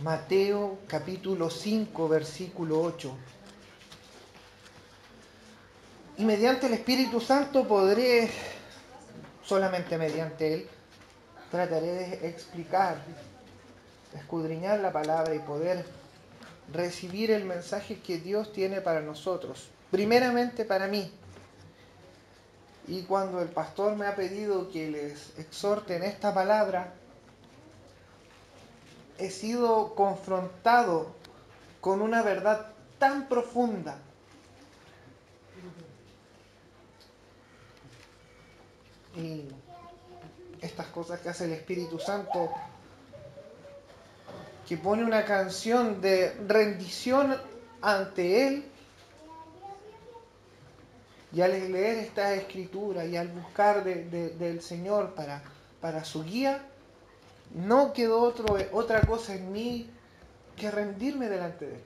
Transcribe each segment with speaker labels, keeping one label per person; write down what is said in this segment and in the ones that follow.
Speaker 1: Mateo capítulo 5, versículo 8. Y mediante el Espíritu Santo podré, solamente mediante Él, trataré de explicar, escudriñar la palabra y poder recibir el mensaje que Dios tiene para nosotros. Primeramente para mí. Y cuando el pastor me ha pedido que les exhorte en esta palabra, he sido confrontado con una verdad tan profunda y estas cosas que hace el Espíritu Santo, que pone una canción de rendición ante Él, y al leer esta escritura y al buscar del Señor para su guía, no quedó otra cosa en mí que rendirme delante de Él.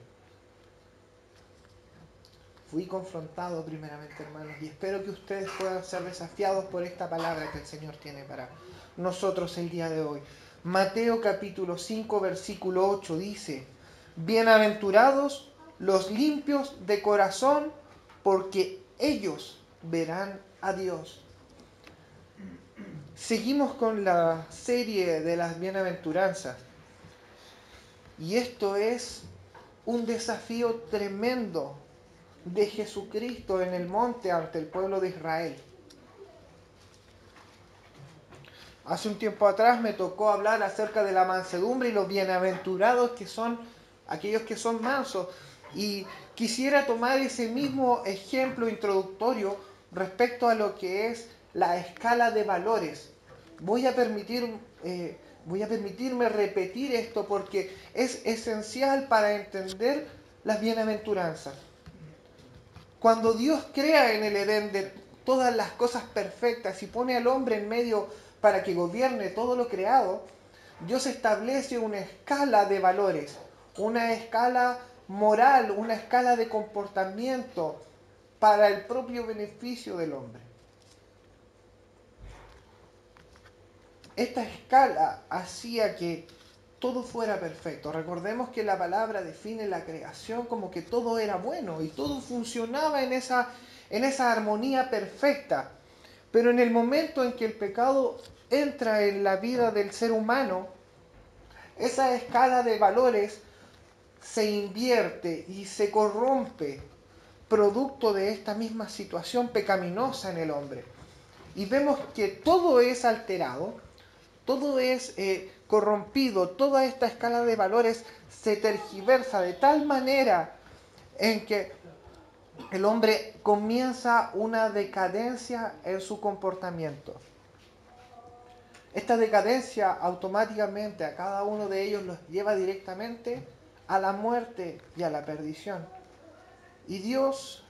Speaker 1: Fui confrontado primeramente, hermanos, y espero que ustedes puedan ser desafiados por esta palabra que el Señor tiene para nosotros el día de hoy. Mateo capítulo 5, versículo 8 dice: Bienaventurados los limpios de corazón, porque ellos verán a Dios. Seguimos con la serie de las bienaventuranzas, y esto es un desafío tremendo de Jesucristo en el monte ante el pueblo de Israel. Hace un tiempo atrás me tocó hablar acerca de la mansedumbre y los bienaventurados que son aquellos que son mansos. Y quisiera tomar ese mismo ejemplo introductorio respecto a lo que es la escala de valores. Voy a permitirme repetir esto porque es esencial para entender las bienaventuranzas. Cuando Dios crea en el Edén de todas las cosas perfectas y pone al hombre en medio para que gobierne todo lo creado, Dios establece una escala de valores, una escala moral, una escala de comportamiento para el propio beneficio del hombre. Esta escala hacía que todo fuera perfecto. Recordemos que la palabra define la creación como que todo era bueno y todo funcionaba en esa armonía perfecta. Pero en el momento en que el pecado entra en la vida del ser humano, esa escala de valores se invierte y se corrompe, producto de esta misma situación pecaminosa en el hombre. Y vemos que todo es alterado, todo es corrompido, toda esta escala de valores se tergiversa de tal manera en que el hombre comienza una decadencia en su comportamiento. Esta decadencia automáticamente a cada uno de ellos los lleva directamente a la muerte y a la perdición. Y Dios,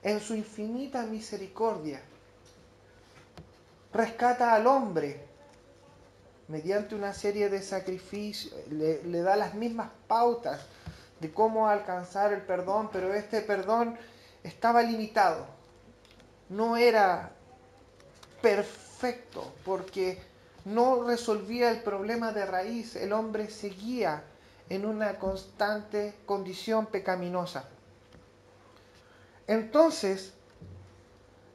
Speaker 1: en su infinita misericordia, rescata al hombre mediante una serie de sacrificios, le da las mismas pautas de cómo alcanzar el perdón, pero este perdón estaba limitado. No era perfecto porque no resolvía el problema de raíz. El hombre seguía en una constante condición pecaminosa. Entonces,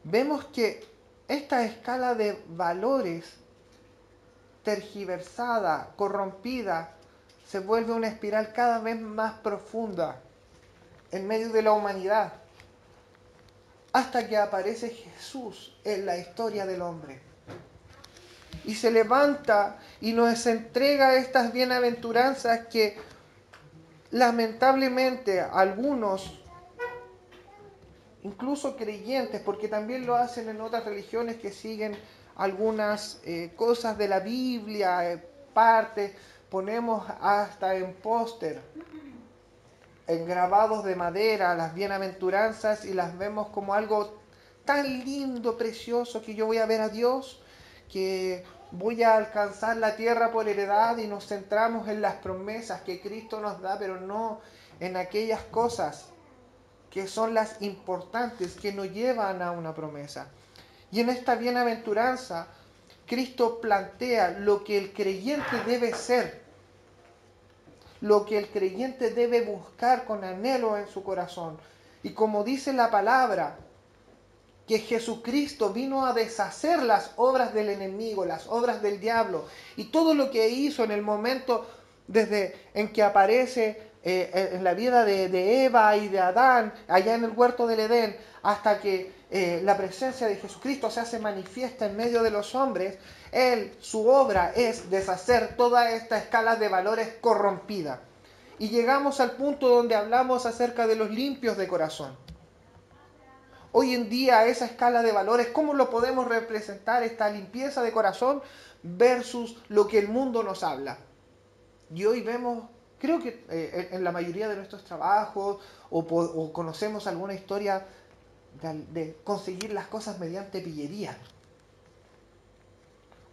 Speaker 1: vemos que esta escala de valores tergiversada, corrompida, se vuelve una espiral cada vez más profunda en medio de la humanidad, hasta que aparece Jesús en la historia del hombre. Y se levanta y nos entrega estas bienaventuranzas que lamentablemente algunos, incluso creyentes, porque también lo hacen en otras religiones que siguen algunas cosas de la Biblia, partes, ponemos hasta en póster, en grabados de madera, las bienaventuranzas y las vemos como algo tan lindo, precioso, que yo voy a ver a Dios, que voy a alcanzar la tierra por heredad y nos centramos en las promesas que Cristo nos da, pero no en aquellas cosas que son las importantes, que nos llevan a una promesa. Y en esta bienaventuranza, Cristo plantea lo que el creyente debe ser. lo que el creyente debe buscar con anhelo en su corazón. Y como dice la palabra, que Jesucristo vino a deshacer las obras del enemigo, las obras del diablo, y todo lo que hizo en el momento desde en que aparece en la vida de Eva y de Adán, allá en el huerto del Edén, hasta que la presencia de Jesucristo se hace manifiesta en medio de los hombres. Su obra es deshacer toda esta escala de valores corrompida. Y llegamos al punto donde hablamos acerca de los limpios de corazón. Hoy en día esa escala de valores, ¿cómo lo podemos representar esta limpieza de corazón versus lo que el mundo nos habla? Y hoy vemos, creo que en la mayoría de nuestros trabajos o conocemos alguna historia de conseguir las cosas mediante pillería.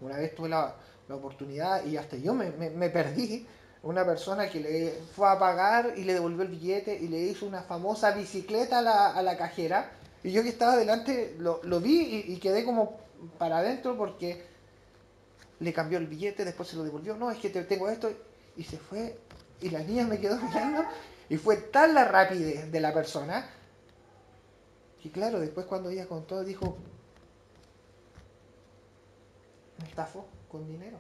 Speaker 1: Una vez tuve la oportunidad y hasta yo me perdí. Una persona que le fue a pagar y le devolvió el billete y le hizo una famosa bicicleta a la cajera. Y yo que estaba delante lo vi y quedé como para adentro porque le cambió el billete, después se lo devolvió. No, es que tengo esto. Y se fue. Y la niña me quedó mirando. Y fue tal la rapidez de la persona. Y claro, después cuando ella contó, dijo, me estafó con dinero.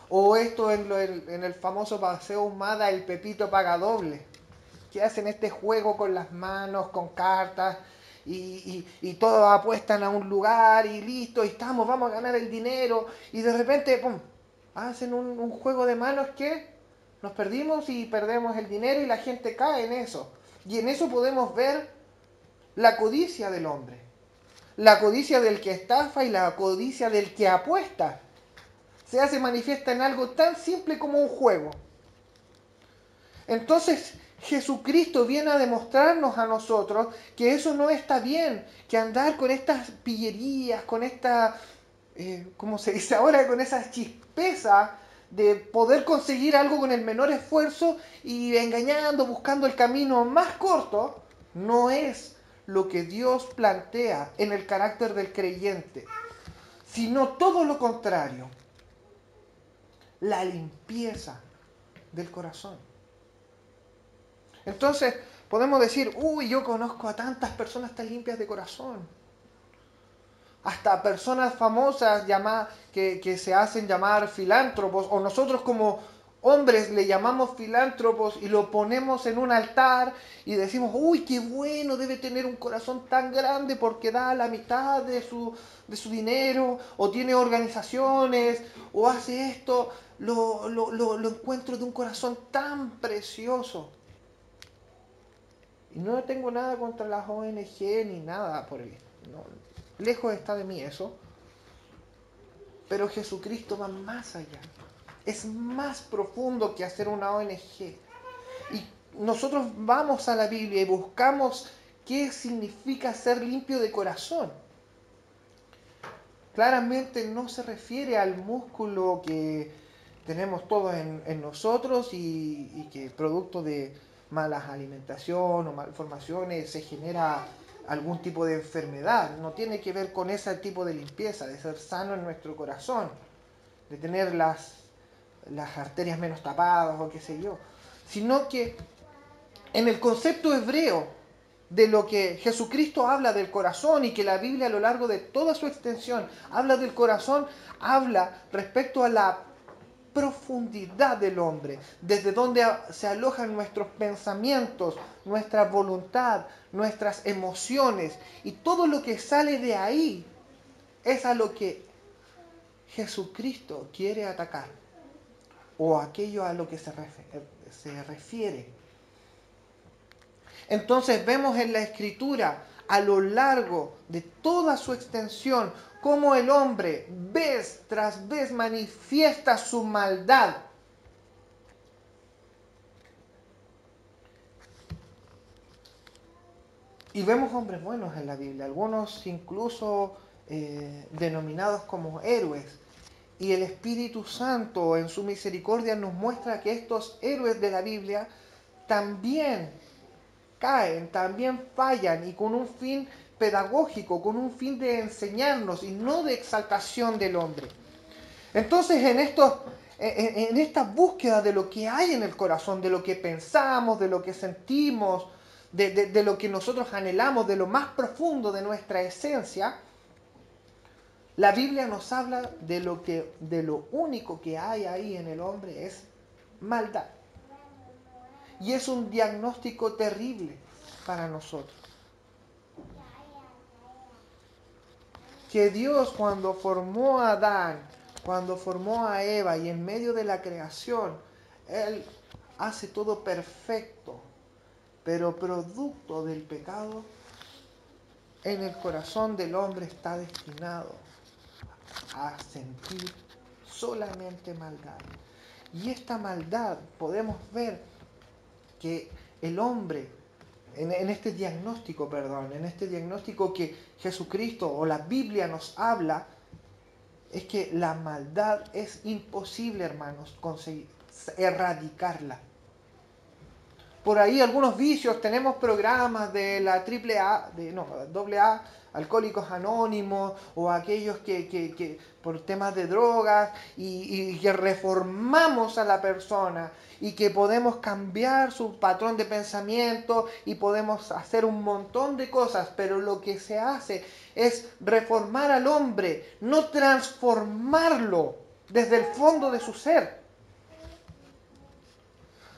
Speaker 1: O esto en el famoso paseo Humada, el Pepito paga doble. Que hacen este juego con las manos, con cartas, y todos apuestan a un lugar y listo, y vamos a ganar el dinero, y de repente, ¡pum!, hacen un juego de manos que nos perdimos y perdemos el dinero y la gente cae en eso. Y en eso podemos ver la codicia del hombre, la codicia del que estafa y la codicia del que apuesta. Se hace manifiesta en algo tan simple como un juego. Entonces, Jesucristo viene a demostrarnos a nosotros que eso no está bien, que andar con estas pillerías, con esta, como se dice ahora, con esa chispeza de poder conseguir algo con el menor esfuerzo y engañando, buscando el camino más corto, no es lo que Dios plantea en el carácter del creyente, sino todo lo contrario, la limpieza del corazón. Entonces, podemos decir, uy, yo conozco a tantas personas tan limpias de corazón. Hasta personas famosas que se hacen llamar filántropos, o nosotros como hombres le llamamos filántropos y lo ponemos en un altar y decimos, uy, qué bueno, debe tener un corazón tan grande porque da la mitad de su dinero, o tiene organizaciones, o hace esto, lo encuentro de un corazón tan precioso. Y no tengo nada contra las ONG ni nada por el no, lejos está de mí eso. Pero Jesucristo va más allá. Es más profundo que hacer una ONG. Y nosotros vamos a la Biblia y buscamos qué significa ser limpio de corazón. Claramente no se refiere al músculo que tenemos todos en nosotros y que producto de malas alimentación o malformaciones se genera algún tipo de enfermedad. No tiene que ver con ese tipo de limpieza, de ser sano en nuestro corazón, de tener las arterias menos tapadas o qué sé yo, sino que en el concepto hebreo de lo que Jesucristo habla del corazón y que la Biblia a lo largo de toda su extensión habla del corazón, habla respecto a la profundidad del hombre, desde donde se alojan nuestros pensamientos, nuestra voluntad, nuestras emociones, y todo lo que sale de ahí es a lo que Jesucristo quiere atacar, o aquello a lo que se refiere. Entonces vemos en la Escritura, a lo largo de toda su extensión, cómo el hombre vez tras vez manifiesta su maldad. Y vemos hombres buenos en la Biblia, algunos incluso denominados como héroes. Y el Espíritu Santo en su misericordia nos muestra que estos héroes de la Biblia también caen, también fallan, y con un fin pedagógico, con un fin de enseñarnos y no de exaltación del hombre. Entonces en esta búsqueda de lo que hay en el corazón, de lo que pensamos, de lo que sentimos, de lo que nosotros anhelamos, de lo más profundo de nuestra esencia, la Biblia nos habla de lo único que hay ahí en el hombre es maldad. Y es un diagnóstico terrible para nosotros. Que Dios, cuando formó a Adán, cuando formó a Eva y en medio de la creación, Él hace todo perfecto, pero producto del pecado, en el corazón del hombre está destinado a sentir solamente maldad. Y esta maldad podemos ver que el hombre, en este diagnóstico que Jesucristo o la Biblia nos habla, es que la maldad es imposible, hermanos, conseguir erradicarla. Por ahí algunos vicios, tenemos programas de la AA, Alcohólicos Anónimos, o aquellos que por temas de drogas, y que reformamos a la persona, y que podemos cambiar su patrón de pensamiento, y podemos hacer un montón de cosas, pero lo que se hace es reformar al hombre, no transformarlo desde el fondo de su ser.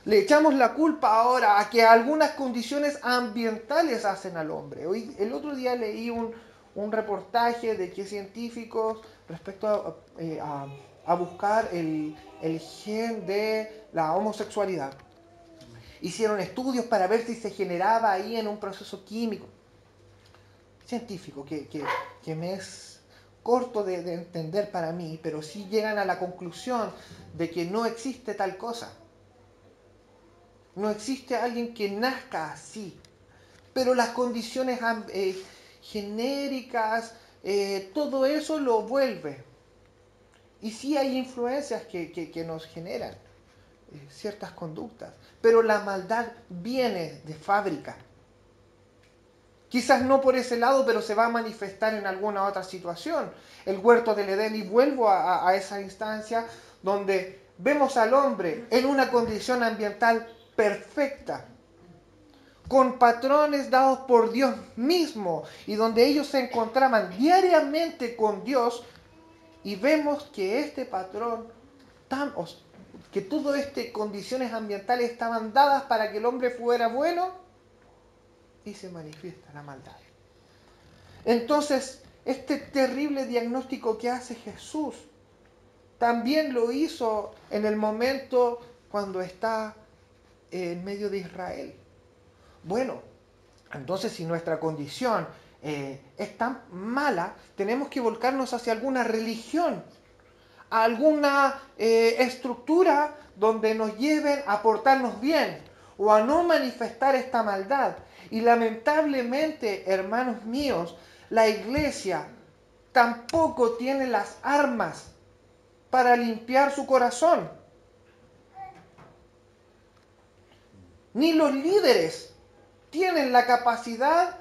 Speaker 1: Le echamos la culpa ahora a que algunas condiciones ambientales hacen al hombre. El otro día leí un reportaje de que científicos respecto a buscar el gen de la homosexualidad. Hicieron estudios para ver si se generaba ahí en un proceso químico. Científico, que me es corto de entender para mí, pero sí llegan a la conclusión de que no existe tal cosa. No existe alguien que nazca así, pero las condiciones genéricas, todo eso lo vuelve. Y sí hay influencias que nos generan ciertas conductas, pero la maldad viene de fábrica. Quizás no por ese lado, pero se va a manifestar en alguna otra situación. El huerto del Edén, y vuelvo a esa instancia donde vemos al hombre en una condición ambiental perfecta, con patrones dados por Dios mismo, y donde ellos se encontraban diariamente con Dios, y vemos que este patrón, que todas estas condiciones ambientales estaban dadas para que el hombre fuera bueno, y se manifiesta la maldad. Entonces, este terrible diagnóstico que hace Jesús, también lo hizo en el momento cuando está en medio de Israel. Bueno, entonces si nuestra condición es tan mala, tenemos que volcarnos hacia alguna religión, a alguna estructura donde nos lleven a portarnos bien o a no manifestar esta maldad. Y lamentablemente, hermanos míos, la iglesia tampoco tiene las armas para limpiar su corazón. Ni los líderes tienen la capacidad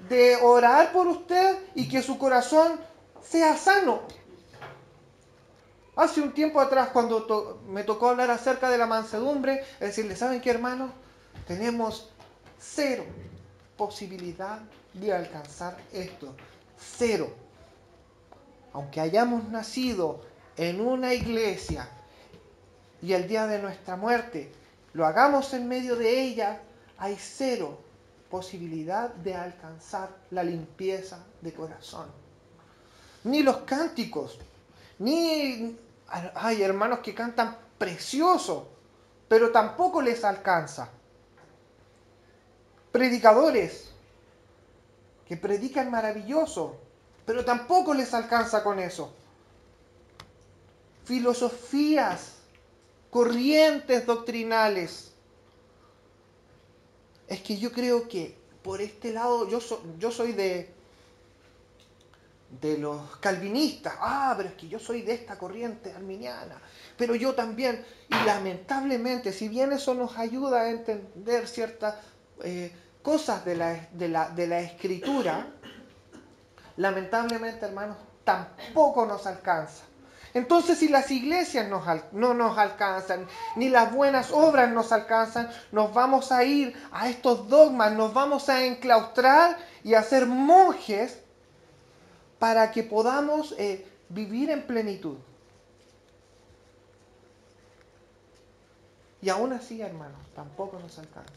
Speaker 1: de orar por usted y que su corazón sea sano. Hace un tiempo atrás, cuando me tocó hablar acerca de la mansedumbre, decirle, ¿saben qué, hermanos? Tenemos cero posibilidad de alcanzar esto. Cero. Aunque hayamos nacido en una iglesia y el día de nuestra muerte lo hagamos en medio de ella, hay cero posibilidad de alcanzar la limpieza de corazón. Ni los cánticos, ni hay hermanos que cantan precioso, pero tampoco les alcanza. Predicadores que predican maravilloso, pero tampoco les alcanza con eso. Filosofías, corrientes doctrinales. Es que yo creo que por este lado, yo soy de los calvinistas. Pero es que yo soy de esta corriente arminiana. Pero yo también, y lamentablemente, si bien eso nos ayuda a entender ciertas cosas de la Escritura, lamentablemente, hermanos, tampoco nos alcanza. Entonces, si las iglesias no nos alcanzan, ni las buenas obras nos alcanzan, nos vamos a ir a estos dogmas, nos vamos a enclaustrar y a ser monjes para que podamos vivir en plenitud. Y aún así, hermanos, tampoco nos alcanza.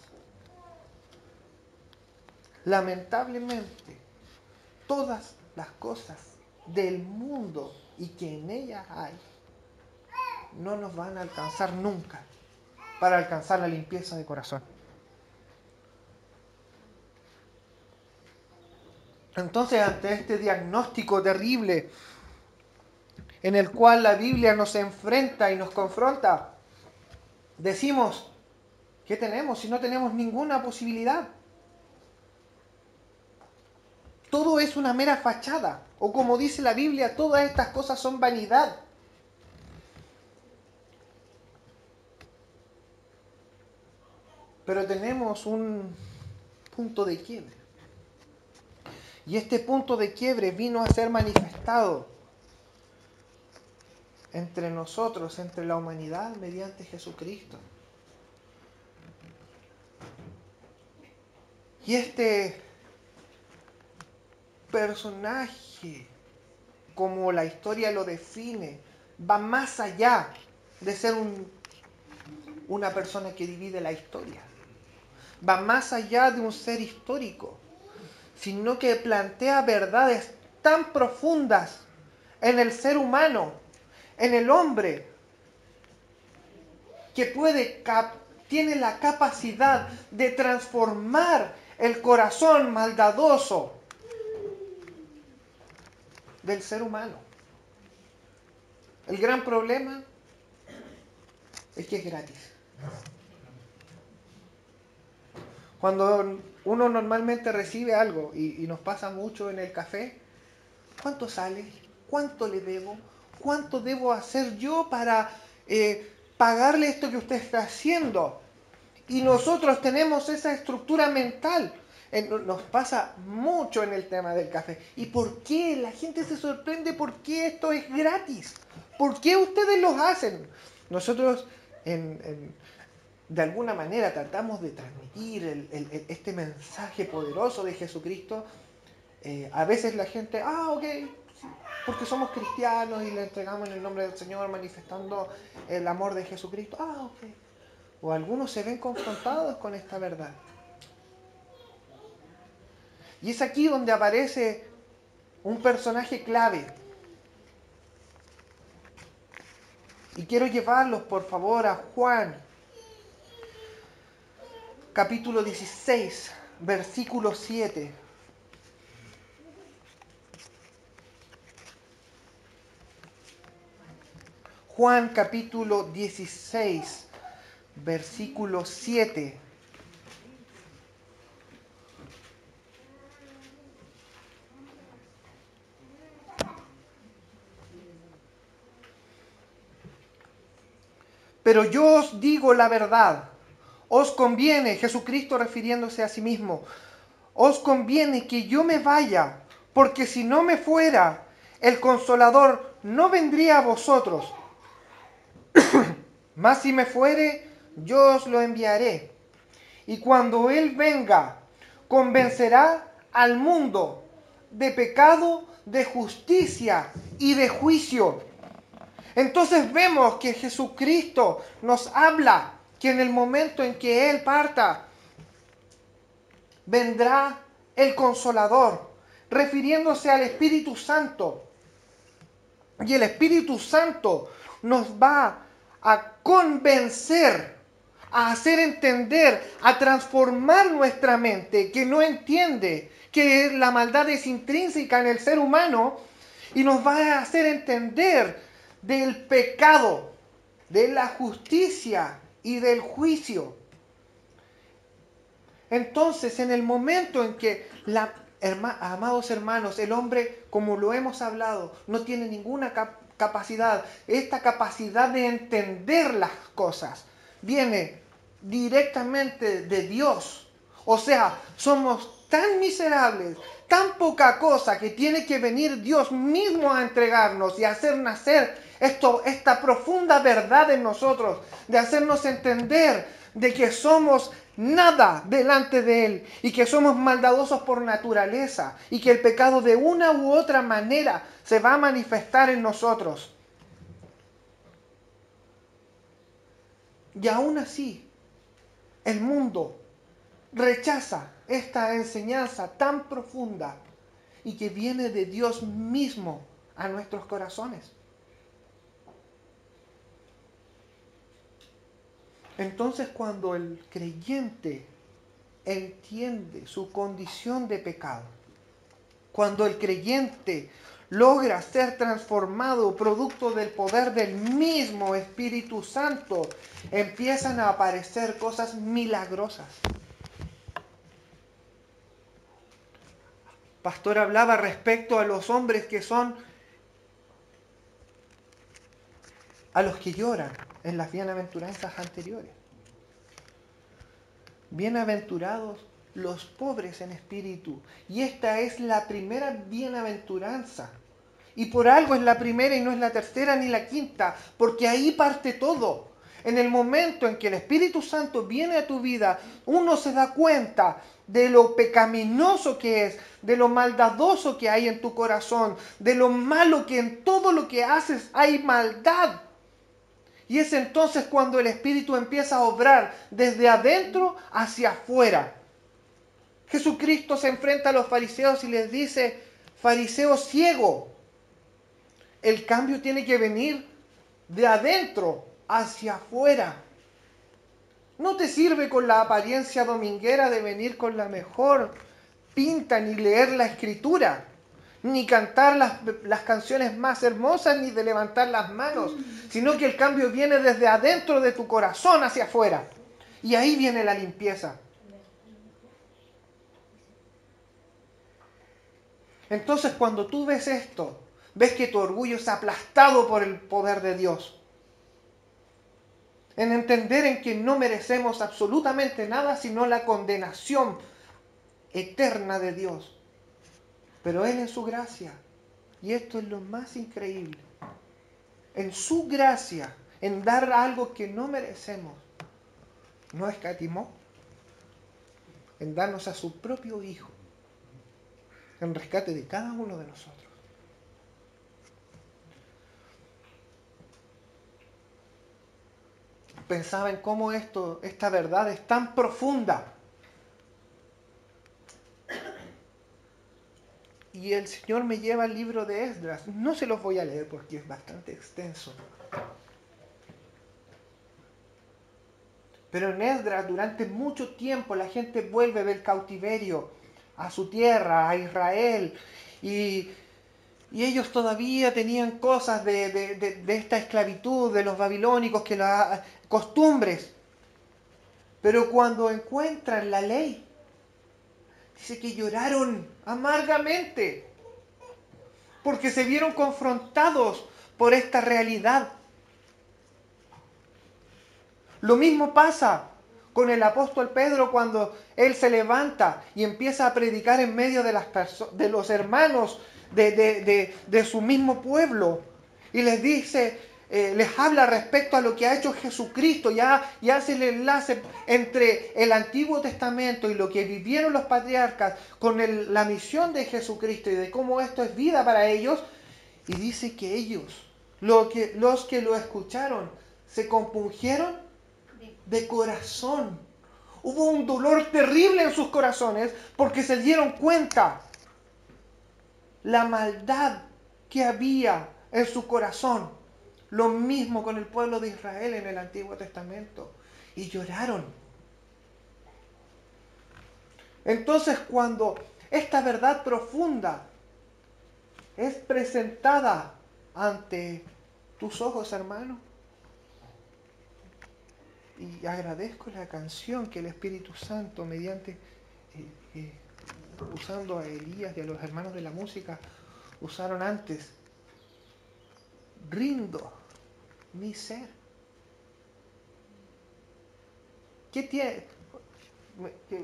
Speaker 1: Lamentablemente, todas las cosas del mundo y que en ellas hay, no nos van a alcanzar nunca para alcanzar la limpieza de corazón. Entonces, ante este diagnóstico terrible en el cual la Biblia nos enfrenta y nos confronta, decimos, ¿qué tenemos si no tenemos ninguna posibilidad? Todo es una mera fachada, o como dice la Biblia, todas estas cosas son vanidad. Pero tenemos un punto de quiebre. Y este punto de quiebre vino a ser manifestado entre nosotros, entre la humanidad, mediante Jesucristo. Y este personaje, como la historia lo define, va más allá de ser una persona que divide la historia. Va más allá de un ser histórico, sino que plantea verdades tan profundas en el ser humano, en el hombre, que tiene la capacidad de transformar el corazón maldadoso del ser humano. El gran problema es que es gratis. Cuando uno normalmente recibe algo, y nos pasa mucho en el café, ¿cuánto sale? ¿Cuánto le debo? ¿Cuánto debo hacer yo para pagarle esto que usted está haciendo? Y nosotros tenemos esa estructura mental. Nos pasa mucho en el tema del café. ¿Y por qué? La gente se sorprende por qué esto es gratis. ¿Por qué ustedes lo hacen? Nosotros de alguna manera tratamos de transmitir este mensaje poderoso de Jesucristo. A veces la gente, ok, porque somos cristianos y le entregamos en el nombre del Señor manifestando el amor de Jesucristo. Ok. O algunos se ven confrontados con esta verdad. Y es aquí donde aparece un personaje clave. Y quiero llevarlos, por favor, a Juan, capítulo 16, versículo 7. Juan, capítulo 16, versículo 7. Pero yo os digo la verdad, os conviene, Jesucristo refiriéndose a sí mismo, os conviene que yo me vaya, porque si no me fuera, el Consolador no vendría a vosotros. Mas si me fuere, yo os lo enviaré. Y cuando Él venga, convencerá al mundo de pecado, de justicia y de juicio. Entonces vemos que Jesucristo nos habla que en el momento en que Él parta, vendrá el Consolador, refiriéndose al Espíritu Santo. Y el Espíritu Santo nos va a convencer, a hacer entender, a transformar nuestra mente, que no entiende que la maldad es intrínseca en el ser humano, y nos va a hacer entender del pecado, de la justicia y del juicio. Entonces, en el momento en que, amados hermanos, el hombre, como lo hemos hablado, no tiene ninguna capacidad, esta capacidad de entender las cosas viene directamente de Dios. O sea, somos tan miserables, tan poca cosa, que tiene que venir Dios mismo a entregarnos y a hacer nacer esta profunda verdad en nosotros, de hacernos entender de que somos nada delante de Él y que somos maldadosos por naturaleza y que el pecado de una u otra manera se va a manifestar en nosotros. Y aún así, el mundo rechaza esta enseñanza tan profunda y que viene de Dios mismo a nuestros corazones. Entonces, cuando el creyente entiende su condición de pecado, cuando el creyente logra ser transformado producto del poder del mismo Espíritu Santo, empiezan a aparecer cosas milagrosas. Pastor hablaba respecto a los hombres que son a los que lloran en las bienaventuranzas anteriores. Bienaventurados los pobres en espíritu. Y esta es la primera bienaventuranza. Y por algo es la primera y no es la tercera ni la quinta, porque ahí parte todo. En el momento en que el Espíritu Santo viene a tu vida, uno se da cuenta de lo pecaminoso que es, de lo maldadoso que hay en tu corazón, de lo malo que en todo lo que haces hay maldad. Y es entonces cuando el Espíritu empieza a obrar desde adentro hacia afuera. Jesucristo se enfrenta a los fariseos y les dice: fariseo ciego, el cambio tiene que venir de adentro hacia afuera. No te sirve con la apariencia dominguera de venir con la mejor pinta, ni leer la escritura, ni cantar las canciones más hermosas, ni de levantar las manos, sino que el cambio viene desde adentro de tu corazón hacia afuera. Y ahí viene la limpieza. Entonces, cuando tú ves esto, ves que tu orgullo es aplastado por el poder de Dios. En entender en que no merecemos absolutamente nada sino la condenación eterna de Dios. Pero Él en su gracia, y esto es lo más increíble, en su gracia, en dar algo que no merecemos, no escatimó en darnos a su propio Hijo, en rescate de cada uno de nosotros. Pensaba en cómo esta verdad es tan profunda. Y el Señor me lleva al libro de Esdras. No se los voy a leer porque es bastante extenso. Pero en Esdras, durante mucho tiempo, la gente vuelve del cautiverio a su tierra, a Israel. Y ellos todavía tenían cosas de esta esclavitud de los babilónicos, costumbres. Pero cuando encuentran la ley, dice que lloraron amargamente, porque se vieron confrontados por esta realidad. Lo mismo pasa con el apóstol Pedro cuando él se levanta y empieza a predicar en medio de los hermanos de su mismo pueblo. Y les dice, les habla respecto a lo que ha hecho Jesucristo. Ya hace el enlace entre el Antiguo Testamento y lo que vivieron los patriarcas con la misión de Jesucristo y de cómo esto es vida para ellos. Y dice que ellos, los que lo escucharon, se compungieron de corazón. Hubo un dolor terrible en sus corazones porque se dieron cuenta la maldad que había en su corazón. Lo mismo con el pueblo de Israel en el Antiguo Testamento. Y lloraron. Entonces, cuando esta verdad profunda es presentada ante tus ojos, hermano, y agradezco la canción que el Espíritu Santo, mediante usando a Elías y a los hermanos de la música, usaron antes. Rindo mi ser. ¿Qué tiene?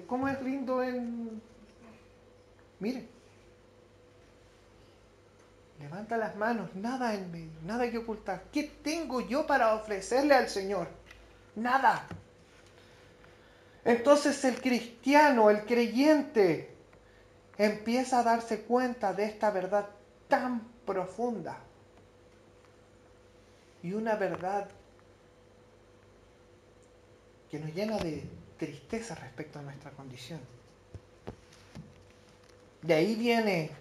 Speaker 1: ¿Cómo es rindo en Mire, levanta las manos, nada en medio, nada que ocultar. ¿Qué tengo yo para ofrecerle al Señor? Nada. Entonces el cristiano, el creyente, empieza a darse cuenta de esta verdad tan profunda. Y una verdad que nos llena de tristeza respecto a nuestra condición. De ahí viene,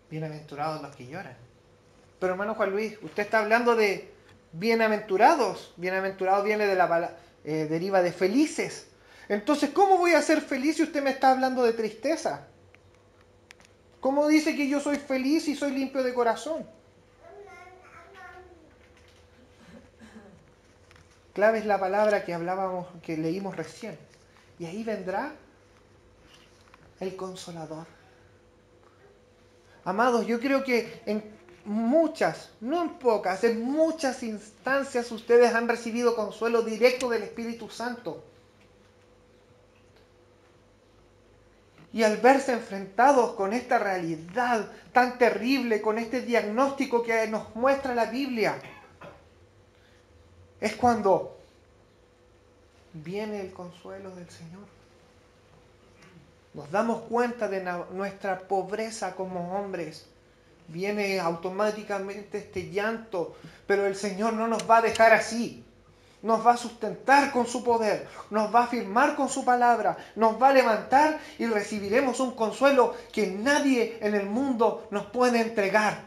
Speaker 1: bienaventurados los que lloran. Pero hermano Juan Luis, usted está hablando de bienaventurados. Bienaventurados viene de la palabra, deriva de felices. Entonces, ¿cómo voy a ser feliz si usted me está hablando de tristeza? ¿Cómo dice que yo soy feliz y soy limpio de corazón? Clave es la palabra que hablábamos, que leímos recién. Y ahí vendrá el Consolador. Amados, yo creo que en muchas, no en pocas, en muchas instancias ustedes han recibido consuelo directo del Espíritu Santo. Y al verse enfrentados con esta realidad tan terrible, con este diagnóstico que nos muestra la Biblia, es cuando viene el consuelo del Señor. Nos damos cuenta de nuestra pobreza como hombres. Viene automáticamente este llanto, pero el Señor no nos va a dejar así. Nos va a sustentar con su poder, nos va a afirmar con su palabra, nos va a levantar y recibiremos un consuelo que nadie en el mundo nos puede entregar.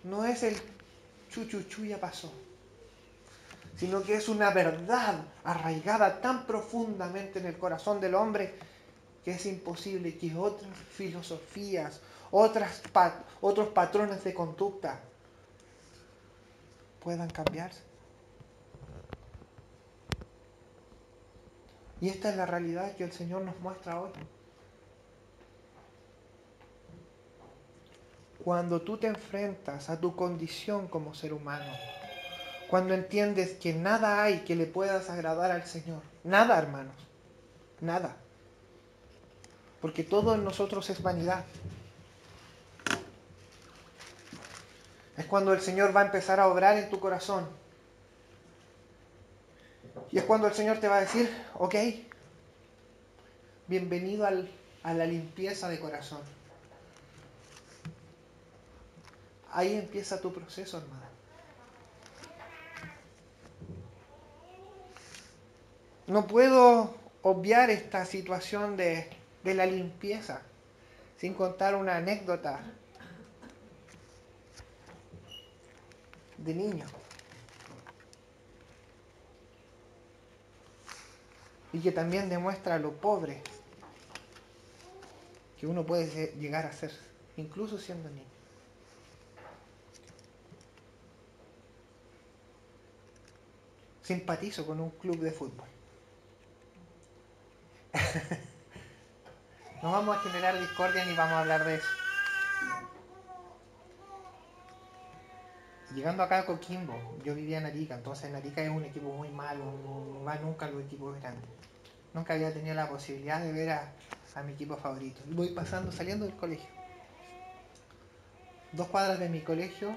Speaker 1: No es el chuchuchu ya pasó, sino que es una verdad arraigada tan profundamente en el corazón del hombre que es imposible que otras filosofías, otros patrones de conducta puedan cambiarse. Y esta es la realidad que el Señor nos muestra hoy. Cuando tú te enfrentas a tu condición como ser humano, cuando entiendes que nada hay que le puedas agradar al Señor, nada, hermanos, nada, porque todo en nosotros es vanidad. Es cuando el Señor va a empezar a obrar en tu corazón. Y es cuando el Señor te va a decir, ok, bienvenido a la limpieza de corazón. Ahí empieza tu proceso, hermano. No puedo obviar esta situación de la limpieza sin contar una anécdota de niño. Y que también demuestra lo pobre que uno puede llegar a ser, incluso siendo niño. Simpatizo con un club de fútbol. No vamos a generar discordia ni vamos a hablar de eso. Llegando acá a Coquimbo, yo vivía en Arica, entonces en Arica es un equipo muy malo, no va nunca a los equipos grandes. Nunca había tenido la posibilidad de ver a mi equipo favorito. Y voy pasando, saliendo del colegio. 2 cuadras de mi colegio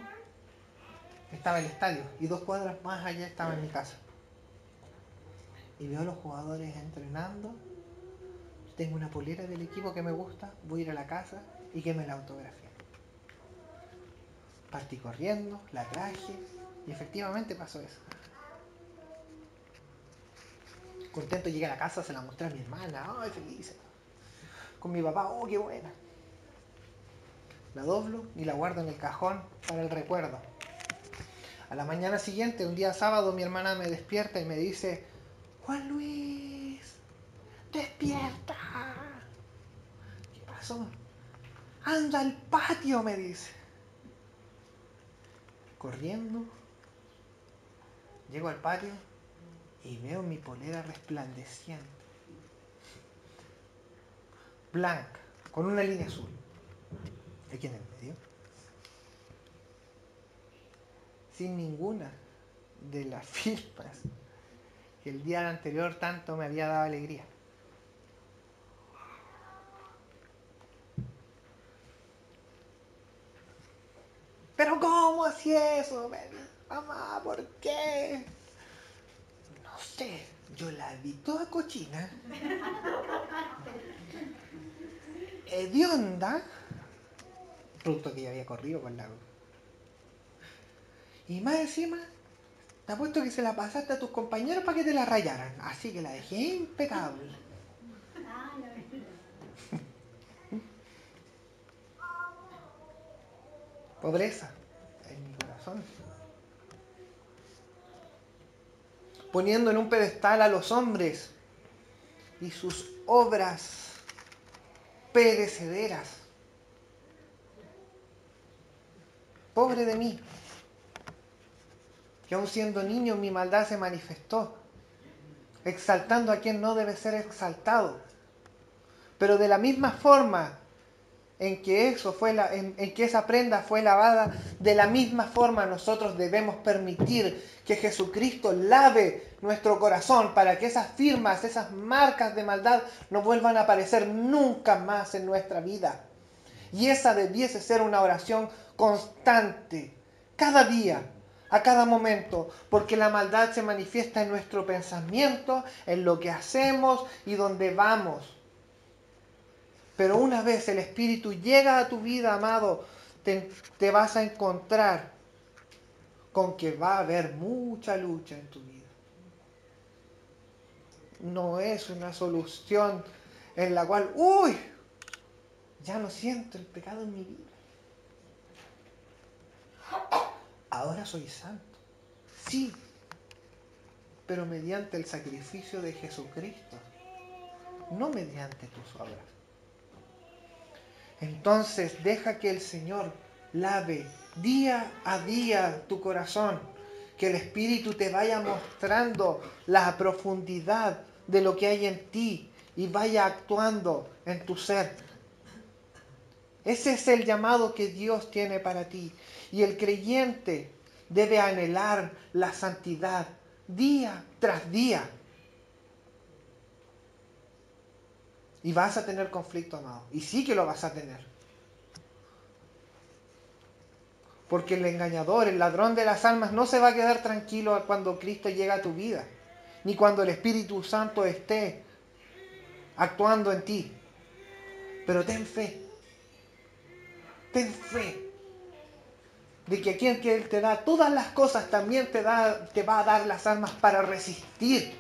Speaker 1: estaba el estadio y 2 cuadras más allá estaba en mi casa. Y veo a los jugadores entrenando. Tengo una polera del equipo que me gusta, voy a ir a la casa y que me la autografíen. Partí corriendo, la traje y efectivamente pasó eso. Contento llegué a la casa, se la mostré a mi hermana, ¡ay, feliz! Con mi papá, ¡oh, qué buena! La doblo y la guardo en el cajón para el recuerdo. A la mañana siguiente, un día sábado, mi hermana me despierta y me dice, Juan Luis, despierta. ¿Qué pasó? Anda al patio, me dice. Corriendo, llego al patio y veo mi polera resplandeciente, blanca, con una línea azul. Aquí en el medio. Sin ninguna de las firmas que el día anterior tanto me había dado alegría. hacía eso? Mamá, ¿por qué? No sé, yo la vi toda cochina, hedionda, producto que ya había corrido con la... Y más encima, te apuesto que se la pasaste a tus compañeros para que te la rayaran. Así que la dejé impecable. Pobreza en mi corazón. Poniendo en un pedestal a los hombres y sus obras perecederas. Pobre de mí, que aun siendo niño mi maldad se manifestó, exaltando a quien no debe ser exaltado. Pero de la misma forma en que en que esa prenda fue lavada, de la misma forma nosotros debemos permitir que Jesucristo lave nuestro corazón para que esas firmas, esas marcas de maldad no vuelvan a aparecer nunca más en nuestra vida. Y esa debiese ser una oración constante, cada día, a cada momento, porque la maldad se manifiesta en nuestro pensamiento, en lo que hacemos y donde vamos. Pero una vez el Espíritu llega a tu vida, amado, te vas a encontrar con que va a haber mucha lucha en tu vida. No es una solución en la cual, ya no siento el pecado en mi vida. Ahora soy santo. Sí, pero mediante el sacrificio de Jesucristo, no mediante tus obras. Entonces deja que el Señor lave día a día tu corazón, que el Espíritu te vaya mostrando la profundidad de lo que hay en ti y vaya actuando en tu ser. Ese es el llamado que Dios tiene para ti. Y el creyente debe anhelar la santidad día tras día. Y vas a tener conflicto, amado. Y sí que lo vas a tener. Porque el engañador, el ladrón de las almas, no se va a quedar tranquilo cuando Cristo llega a tu vida. Ni cuando el Espíritu Santo esté actuando en ti. Pero ten fe. Ten fe. De que aquel que Él te da todas las cosas también te va a dar las armas para resistir.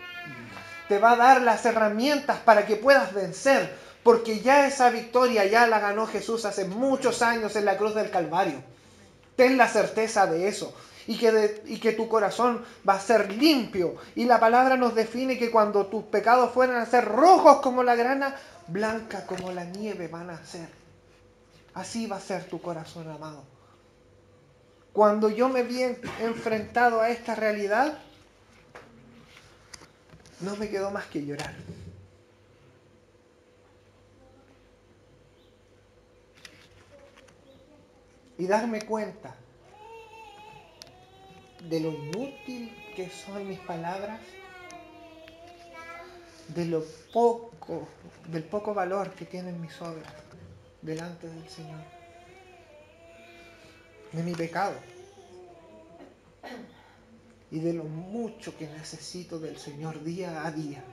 Speaker 1: Te va a dar las herramientas para que puedas vencer. Porque ya esa victoria ya la ganó Jesús hace muchos años en la cruz del Calvario. Ten la certeza de eso. Y que tu corazón va a ser limpio. Y la palabra nos define que cuando tus pecados fueran a ser rojos como la grana, blanca como la nieve van a ser. Así va a ser tu corazón, amado. Cuando yo me vi enfrentado a esta realidad, no me quedó más que llorar. Y darme cuenta de lo inútil que son mis palabras, del poco valor que tienen mis obras delante del Señor, de mi pecado y de lo mucho que necesito del Señor día a día.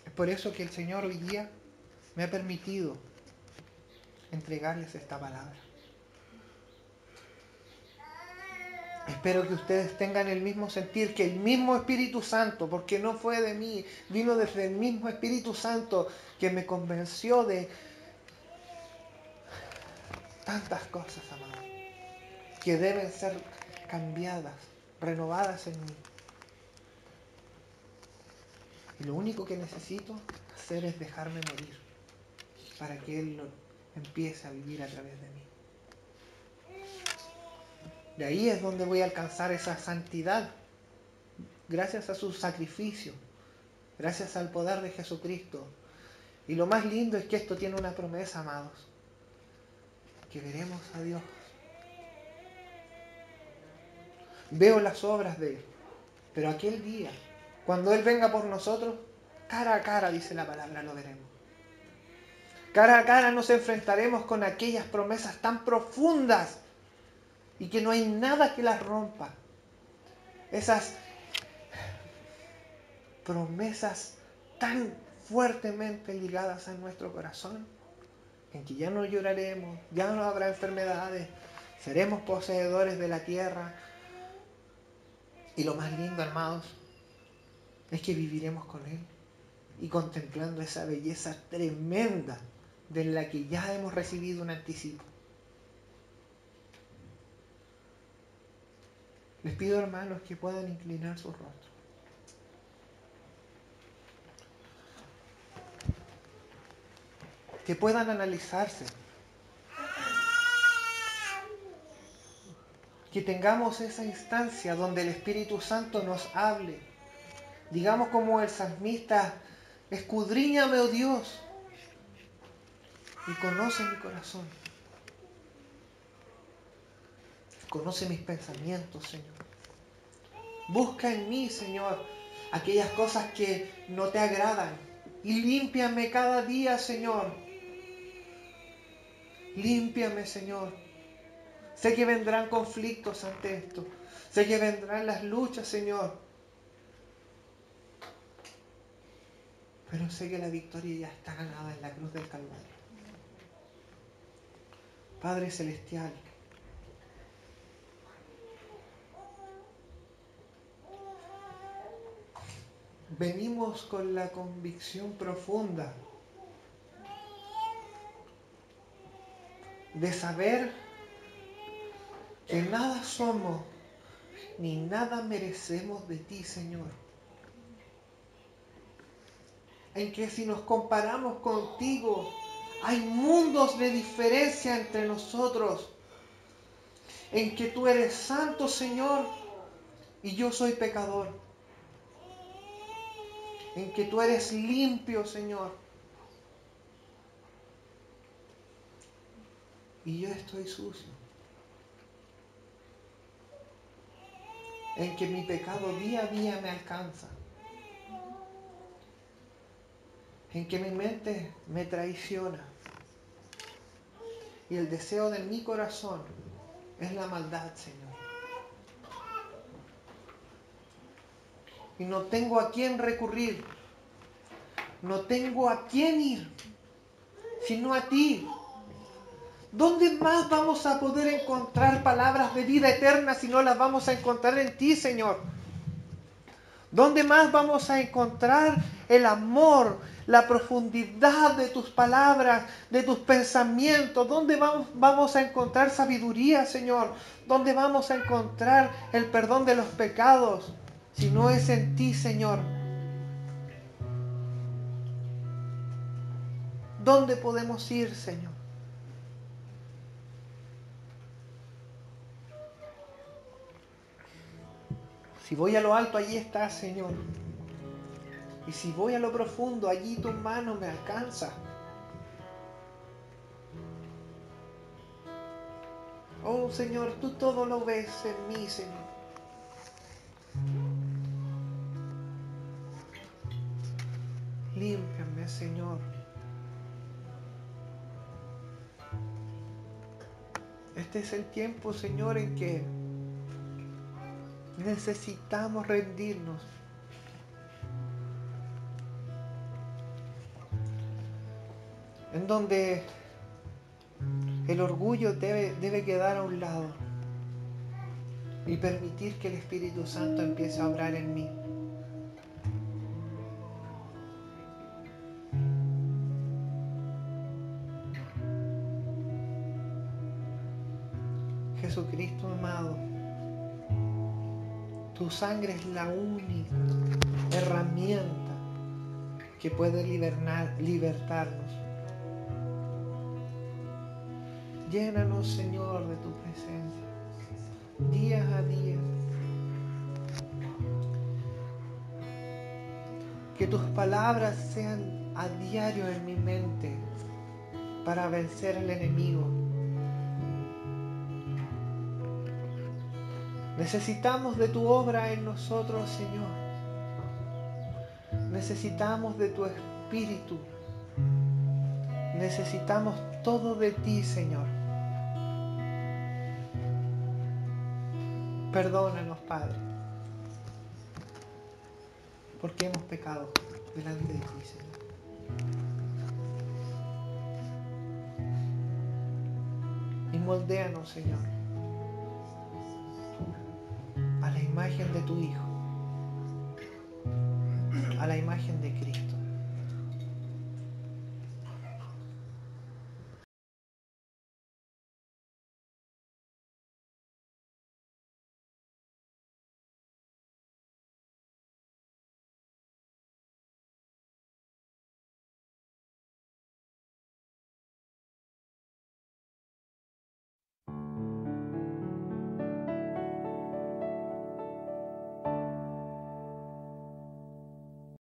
Speaker 1: Es por eso que el Señor hoy día me ha permitido entregarles esta palabra. Espero que ustedes tengan el mismo sentir, que el mismo Espíritu Santo, porque no fue de mí, vino desde el mismo Espíritu Santo que me convenció de tantas cosas, amado, que deben ser cambiadas, renovadas en mí. Y lo único que necesito hacer es dejarme morir para que Él empiece a vivir a través de mí. De ahí es donde voy a alcanzar esa santidad, gracias a su sacrificio, gracias al poder de Jesucristo. Y lo más lindo es que esto tiene una promesa, amados, que veremos a Dios. Veo las obras de Él, pero aquel día, cuando Él venga por nosotros, cara a cara, dice la palabra, lo veremos. Cara a cara nos enfrentaremos con aquellas promesas tan profundas y que no hay nada que las rompa. Esas promesas tan fuertemente ligadas a nuestro corazón, en que ya no lloraremos, ya no habrá enfermedades, seremos poseedores de la tierra. Y lo más lindo, hermanos, es que viviremos con Él y contemplando esa belleza tremenda de la que ya hemos recibido un anticipo. Les pido, hermanos, que puedan inclinar sus rostros. Que puedan analizarse. Que tengamos esa instancia donde el Espíritu Santo nos hable. Digamos como el salmista: escudriñame, oh Dios, y conoce mi corazón. Conoce mis pensamientos, Señor. Busca en mí, Señor, aquellas cosas que no te agradan. Y límpiame cada día, Señor. Límpiame, Señor. Sé que vendrán conflictos ante esto. Sé que vendrán las luchas, Señor. Pero sé que la victoria ya está ganada en la cruz del Calvario. Padre Celestial, venimos con la convicción profunda de saber que nada somos ni nada merecemos de ti, Señor. En que si nos comparamos contigo, hay mundos de diferencia entre nosotros. En que tú eres santo, Señor, y yo soy pecador. En que tú eres limpio, Señor, y yo estoy sucio. En que mi pecado día a día me alcanza. En que mi mente me traiciona. Y el deseo de mi corazón es la maldad, Señor. Y no tengo a quién recurrir. No tengo a quién ir, sino a ti. ¿Dónde más vamos a poder encontrar palabras de vida eterna si no las vamos a encontrar en ti, Señor? ¿Dónde más vamos a encontrar el amor, la profundidad de tus palabras, de tus pensamientos? ¿Dónde vamos a encontrar sabiduría, Señor? ¿Dónde vamos a encontrar el perdón de los pecados si no es en ti, Señor? ¿Dónde podemos ir, Señor? Si voy a lo alto, allí estás, Señor. Y si voy a lo profundo, allí tu mano me alcanza. Oh, Señor, tú todo lo ves en mí, Señor. Límpiame, Señor. Este es el tiempo, Señor, en que necesitamos rendirnos. En donde el orgullo debe quedar a un lado y permitir que el Espíritu Santo empiece a obrar en mí. Jesucristo amado, tu sangre es la única herramienta que puede libertarnos. Llénanos, Señor, de tu presencia, día a día. Que tus palabras sean a diario en mi mente para vencer al enemigo. Necesitamos de tu obra en nosotros, Señor. Necesitamos de tu Espíritu Necesitamos todo de ti, Señor. Perdónanos, Padre, porque hemos pecado delante de ti, Señor. Y moldéanos, Señor, a la imagen de tu Hijo, a la imagen de Cristo.